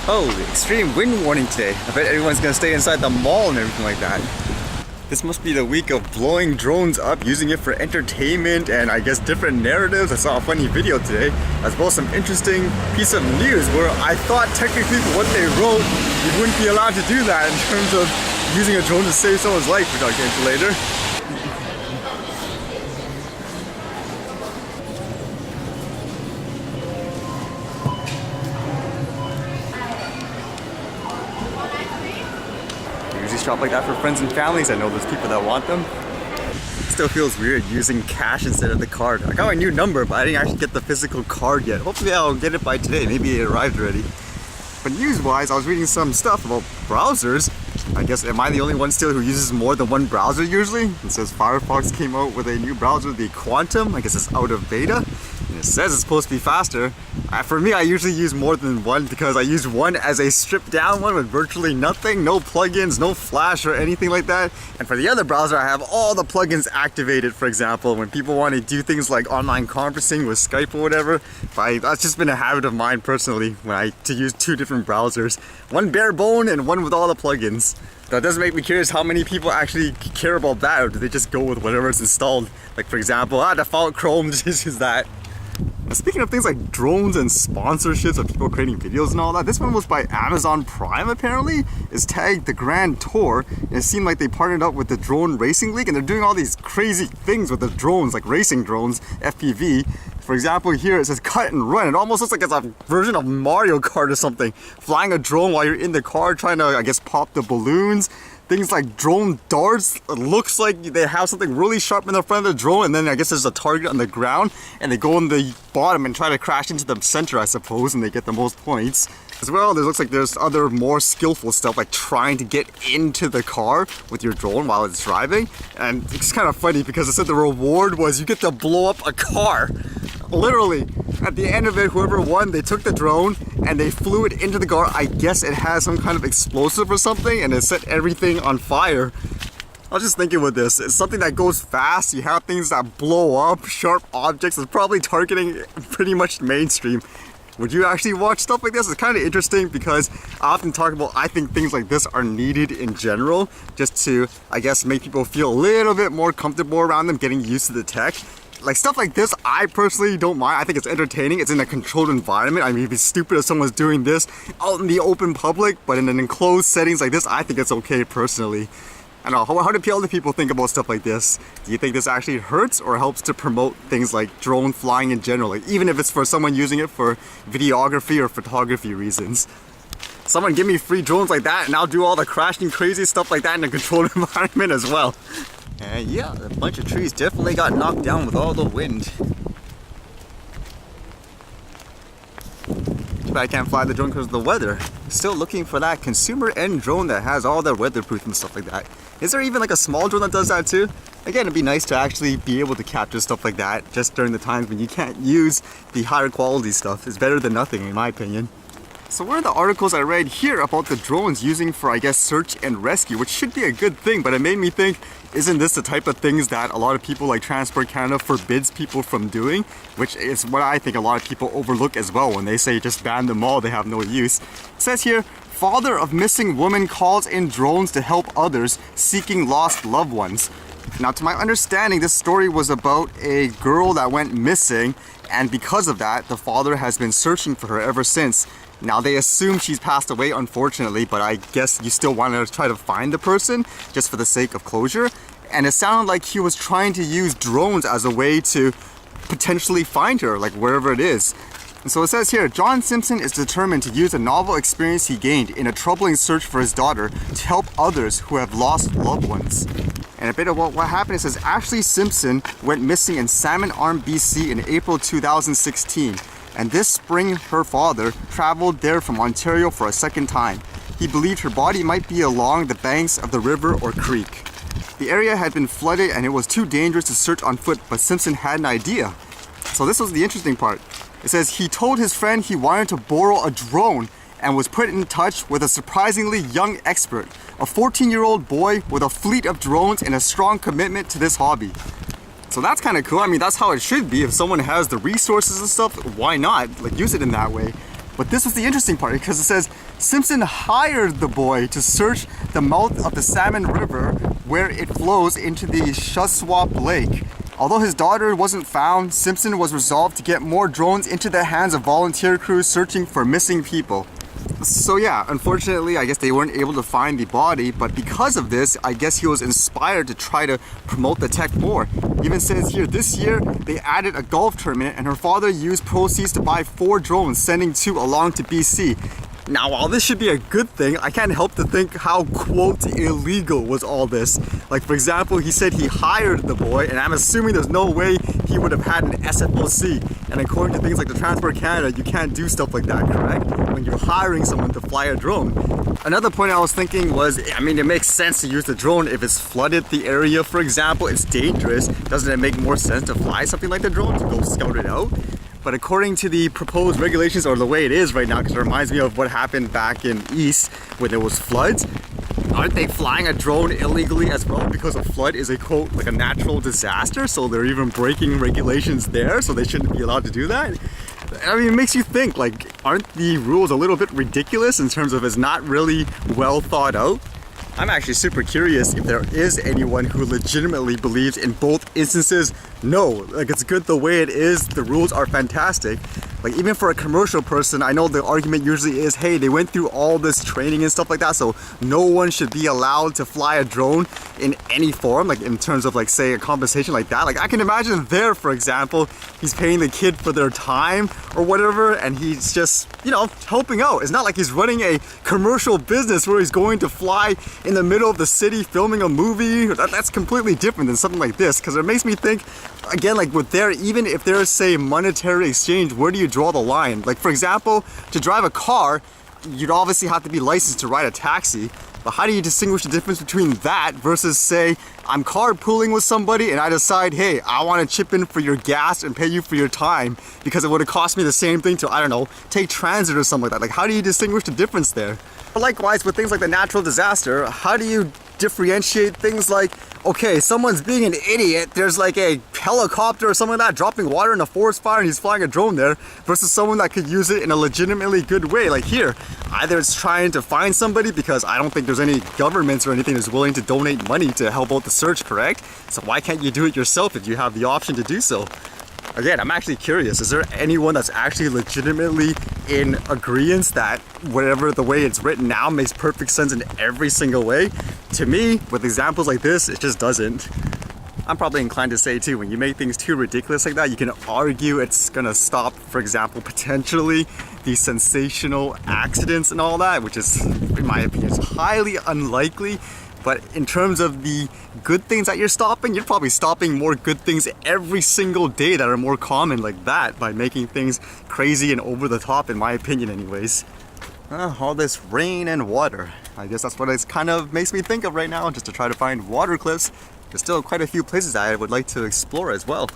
Oh, extreme wind warning today. I bet everyone's gonna stay inside the mall and everything like that. This must be the week of blowing drones up, using it for entertainment and I guess different narratives. I saw a funny video today, as well as some interesting piece of news where I thought technically for what they wrote, you wouldn't be allowed to do that in terms of using a drone to save someone's life, which I'll get into later. Shop like that for friends and families. I know there's people that want them. Still feels weird using cash instead of the card. I got my new number, but I didn't actually get the physical card yet. Hopefully I'll get it by today. Maybe it arrived already. But news-wise, I was reading some stuff about browsers. I guess, am I the only one still who uses more than one browser usually? It says Firefox came out with a new browser, the Quantum. I guess it's out of beta. And it says it's supposed to be faster. For me, I usually use more than one because I use one as a stripped down one with virtually nothing, no plugins, no flash or anything like that. And for the other browser, I have all the plugins activated. For example, when people want to do things like online conferencing with Skype or whatever, that's just been a habit of mine personally to use two different browsers. One bare bone and one with all the plugins. That does make me curious how many people actually care about that, or do they just go with whatever's installed? Like for example, default Chrome, just use that. Speaking of things like drones and sponsorships of people creating videos and all that, this one was by Amazon Prime apparently. It's tagged the Grand Tour, and it seemed like they partnered up with the Drone Racing League, and they're doing all these crazy things with the drones, like racing drones, FPV. For example, here it says cut and run. It almost looks like it's a version of Mario Kart or something. Flying a drone while you're in the car trying to, I guess, pop the balloons. Things like drone darts. It looks like they have something really sharp in the front of the drone, and then I guess there's a target on the ground, and they go on the bottom and try to crash into the center, I suppose, and they get the most points. As well, it looks like there's other more skillful stuff like trying to get into the car with your drone while it's driving. And it's kind of funny because it said the reward was you get to blow up a car. Literally, at the end of it, whoever won, they took the drone and they flew it into the car. I guess it has some kind of explosive or something, and it set everything on fire. I was just thinking with this, it's something that goes fast. You have things that blow up, sharp objects. It's probably targeting pretty much mainstream. Would you actually watch stuff like this? It's kind of interesting because I often talk about, I think things like this are needed in general, just to, I guess, make people feel a little bit more comfortable around them, getting used to the tech. Like stuff like this, I personally don't mind. I think it's entertaining. It's in a controlled environment. I mean, it'd be stupid if someone's doing this out in the open public, but in an enclosed settings like this, I think it's okay personally. I don't know, how do other people think about stuff like this? Do you think this actually hurts or helps to promote things like drone flying in general? Like, even if it's for someone using it for videography or photography reasons. Someone give me free drones like that and I'll do all the crashing crazy stuff like that in a controlled environment as well. And yeah, a bunch of trees definitely got knocked down with all the wind. But I can't fly the drone because of the weather. Still looking for that consumer end drone that has all the weatherproof and stuff like that. Is there even like a small drone that does that too? Again, it'd be nice to actually be able to capture stuff like that just during the times when you can't use the higher quality stuff. It's better than nothing in my opinion. So one of the articles I read here about the drones using for, I guess, search and rescue, which should be a good thing, but it made me think, isn't this the type of things that a lot of people like Transport Canada forbids people from doing? Which is what I think a lot of people overlook as well when they say just ban them all, they have no use. It says here, father of missing woman calls in drones to help others seeking lost loved ones. Now, to my understanding, this story was about a girl that went missing, and because of that, the father has been searching for her ever since. Now, they assume she's passed away, unfortunately, but I guess you still want to try to find the person just for the sake of closure. And it sounded like he was trying to use drones as a way to potentially find her, like wherever it is. And so it says here, John Simpson is determined to use a novel experience he gained in a troubling search for his daughter to help others who have lost loved ones. And a bit of what happened, it says Ashley Simpson went missing in Salmon Arm, BC in April 2016. And this spring, her father traveled there from Ontario for a second time. He believed her body might be along the banks of the river or creek. The area had been flooded and it was too dangerous to search on foot, but Simpson had an idea. So this was the interesting part. It says he told his friend he wanted to borrow a drone and was put in touch with a surprisingly young expert, a 14-year-old boy with a fleet of drones and a strong commitment to this hobby. So that's kind of cool. I mean, that's how it should be. If someone has the resources and stuff, why not? Like, use it in that way. But this was the interesting part because it says Simpson hired the boy to search the mouth of the Salmon River where it flows into the Shuswap Lake. Although his daughter wasn't found, Simpson was resolved to get more drones into the hands of volunteer crews searching for missing people. So yeah, unfortunately, I guess they weren't able to find the body, but because of this, I guess he was inspired to try to promote the tech more. Even says here, this year, they added a golf tournament and her father used proceeds to buy 4 drones, sending 2 along to BC. Now, while this should be a good thing, I can't help to think how, quote, illegal was all this. Like, for example, he said he hired the boy, and I'm assuming there's no way he would have had an SFOC. And according to things like the Transport Canada, you can't do stuff like that, correct? When you're hiring someone to fly a drone. Another point I was thinking was, I mean, it makes sense to use the drone if it's flooded the area, for example, it's dangerous. Doesn't it make more sense to fly something like the drone to go scout it out? But according to the proposed regulations, or the way it is right now, because it reminds me of what happened back in East when there was floods, aren't they flying a drone illegally as well because a flood is a, quote, like a natural disaster? So they're even breaking regulations there, so they shouldn't be allowed to do that? I mean, it makes you think, like, aren't the rules a little bit ridiculous in terms of it's not really well thought out? I'm actually super curious if there is anyone who legitimately believes in both instances. No, like it's good the way it is, the rules are fantastic. Like even for a commercial person, I know the argument usually is, hey, they went through all this training and stuff like that, so no one should be allowed to fly a drone in any form, like in terms of like say a compensation like that. Like I can imagine there, for example, he's paying the kid for their time or whatever, and he's just, you know, helping out. It's not like he's running a commercial business where he's going to fly in the middle of the city filming a movie. That's completely different than something like this, because it makes me think, again, like with there, even if there's say monetary exchange, where do you draw the line? Like for example, to drive a car, you'd obviously have to be licensed to ride a taxi, but how do you distinguish the difference between that versus say, I'm carpooling with somebody and I decide, hey, I want to chip in for your gas and pay you for your time because it would have cost me the same thing to, I don't know, take transit or something like that. Like how do you distinguish the difference there? But likewise, with things like the natural disaster, how do you differentiate things like, okay, someone's being an idiot, there's like a helicopter or something like that dropping water in a forest fire and he's flying a drone there, versus someone that could use it in a legitimately good way. Like here, either it's trying to find somebody, because I don't think there's any governments or anything that's willing to donate money to help out the search, correct? So why can't you do it yourself if you have the option to do so? Again, I'm actually curious, is there anyone that's actually legitimately in agreement that whatever the way it's written now makes perfect sense in every single way? To me, with examples like this, it just doesn't. I'm probably inclined to say too, when you make things too ridiculous like that, you can argue it's gonna stop, for example, potentially the sensational accidents and all that, which is, in my opinion, is highly unlikely. But in terms of the good things that you're stopping, you're probably stopping more good things every single day that are more common like that by making things crazy and over the top, in my opinion anyways. All this rain and water. I guess that's what it kind of makes me think of right now, just to try to find water cliffs. There's still quite a few places that I would like to explore as well.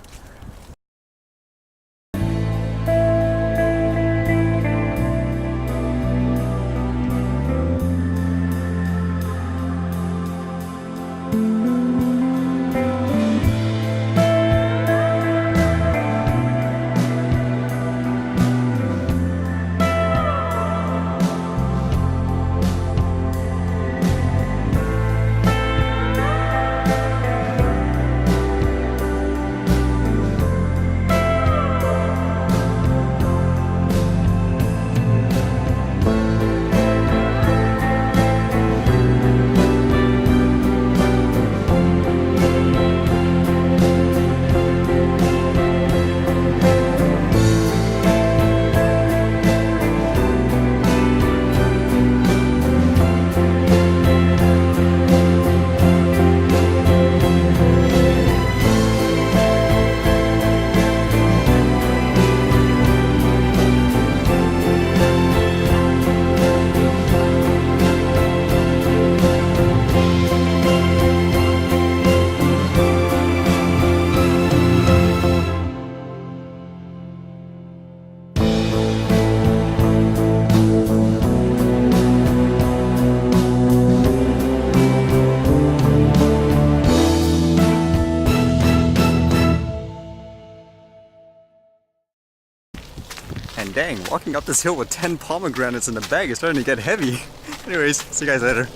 And dang, walking up this hill with 10 pomegranates in the bag is starting to get heavy. Anyways, see you guys later.